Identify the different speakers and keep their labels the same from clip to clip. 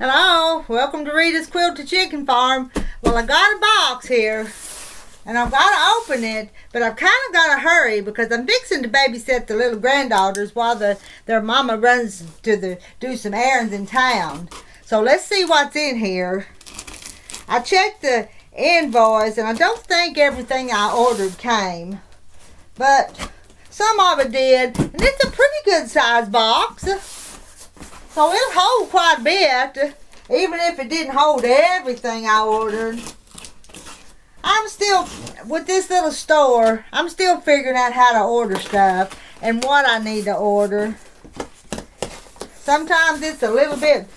Speaker 1: Hello, welcome to Rita's Quilted Chicken Farm. Well, I got a box here, and I've got to open it, but I've kind of got to hurry because I'm fixing to babysit the little granddaughters while their mama runs to do some errands in town. So let's see what's in here. I checked the invoice, and I don't think everything I ordered came, but some of it did, and it's a pretty good size box. So it'll hold quite a bit, even if it didn't hold everything I ordered. I'm still, with this little store, I'm still figuring out how to order stuff and what I need to order. Sometimes it's a little bit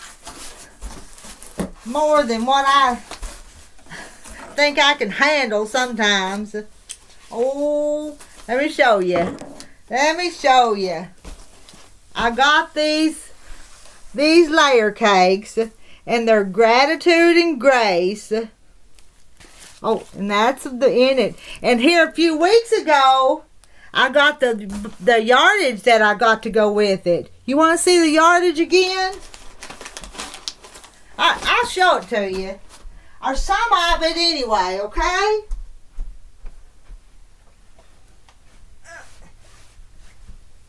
Speaker 1: more than what I think I can handle sometimes. Oh, let me show you. Let me show you. I got these layer cakes, and they're gratitude and grace. Oh, and that's in it. And here a few weeks ago, I got the yardage that I got to go with it. You want to see the yardage again? I'll show it to you. Or some of it anyway, okay?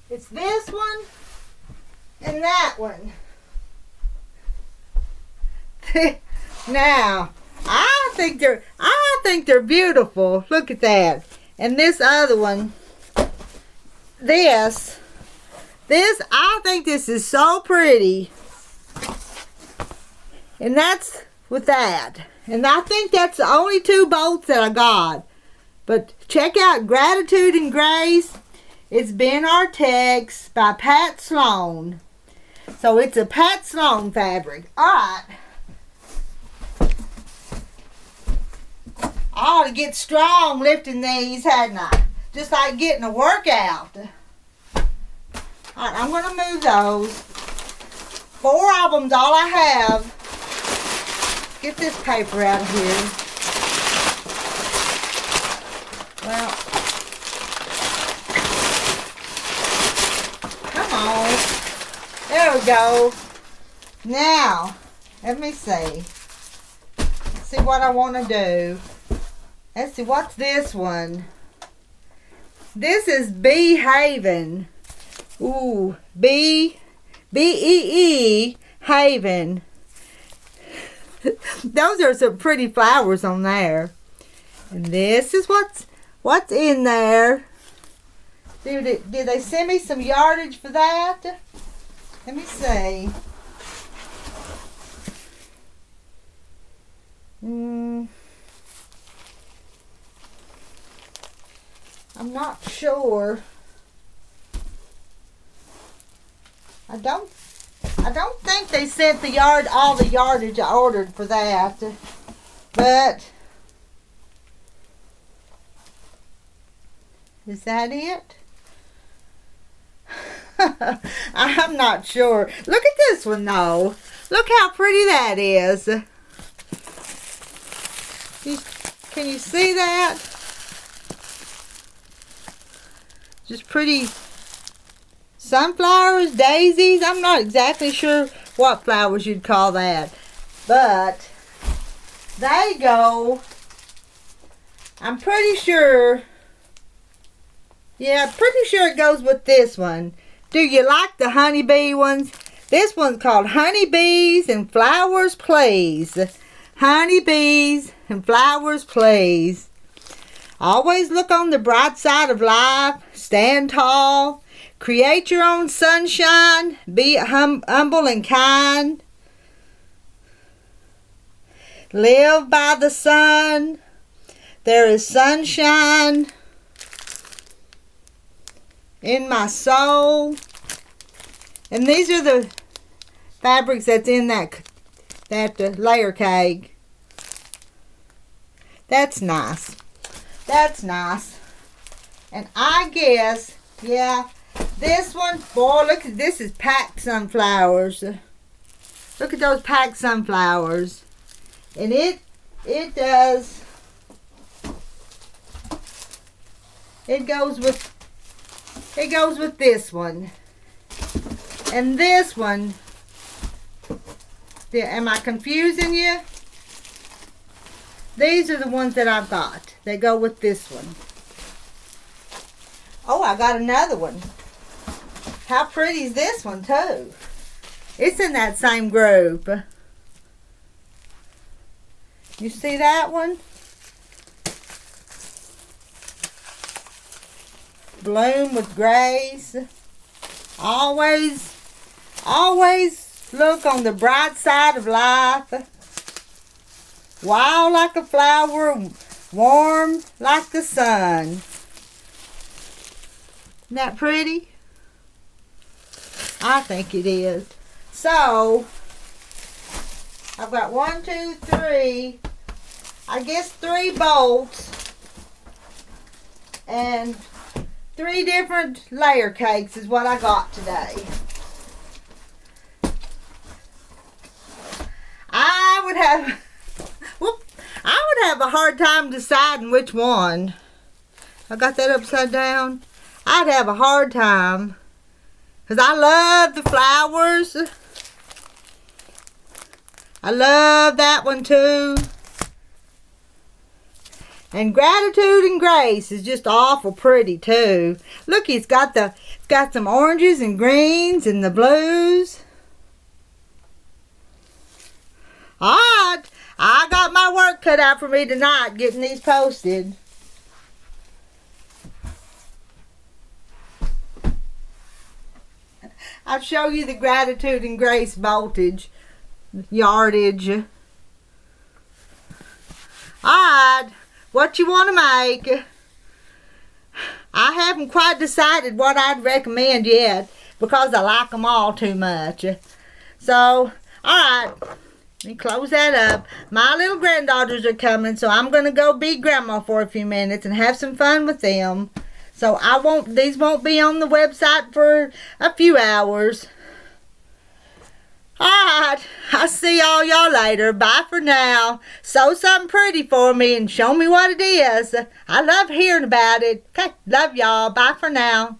Speaker 1: It's this one and that one. Now, I think they're beautiful. Look at that. And this other one, this, I think this is so pretty. And that's with that. And I think that's the only two bolts that I got. But check out Gratitude and Grace. It's Ben Artex by Pat Sloan. So it's a Pat Sloan fabric. Alright. I ought to get strong lifting these, hadn't I? Just like getting a workout. Alright, I'm going to move those. 4 of them's all I have. Get this paper out of here. Well, come on. There we go. Now, let me see. See what I want to do. Let's see, what's this one? This is Bee Haven. Ooh, B-E-E Haven. Those are some pretty flowers on there. And this is what's in there. Did they send me some yardage for that? Let me see. I'm not sure. I don't think they sent all the yardage I ordered for that. But is that it? I'm not sure. Look at this one though. Look how pretty that is. Can you see that? Just pretty sunflowers, daisies. I'm not exactly sure what flowers you'd call that. But they go, I'm pretty sure, yeah, pretty sure it goes with this one. Do you like the honeybee ones? This one's called Honeybees and Flowers Please. Honeybees and Flowers Please. Always look on the bright side of life. Stand tall. Create your own sunshine. Be humble and kind. Live by the sun. There is sunshine in my soul. And these are the fabrics that's in that layer cake. That's nice. That's nice. And I guess, yeah, this one, boy, look at this, is packed sunflowers. Look at those packed sunflowers. And it does, it goes with this one. And this one Am I confusing you? These are the ones that I've got. They go with this one. Oh, I got another one. How pretty is this one too? It's in that same group. You see that one? Bloom with grace. Always look on the bright side of life. Wild like a flower, warm like the sun. Isn't that pretty? I think it is. So, I've got 1, 2, 3, I guess 3 bolts and 3 different layer cakes is what I got today. I would have a hard time deciding which one. I got that upside down. I'd have a hard time because I love the flowers. I love that one too. And Gratitude and Grace is just awful pretty too. Look, it's got some oranges and greens and the blues. Alright, I got my work cut out for me tonight getting these posted. I'll show you the Gratitude and Grace voltage, yardage. Alright, what you want to make. I haven't quite decided what I'd recommend yet because I like them all too much. So, alright, let me close that up. My little granddaughters are coming, so I'm going to go be grandma for a few minutes and have some fun with them. So these won't be on the website for a few hours. Alright, I'll see all y'all later. Bye for now. Sew something pretty for me and show me what it is. I love hearing about it. Okay, love y'all. Bye for now.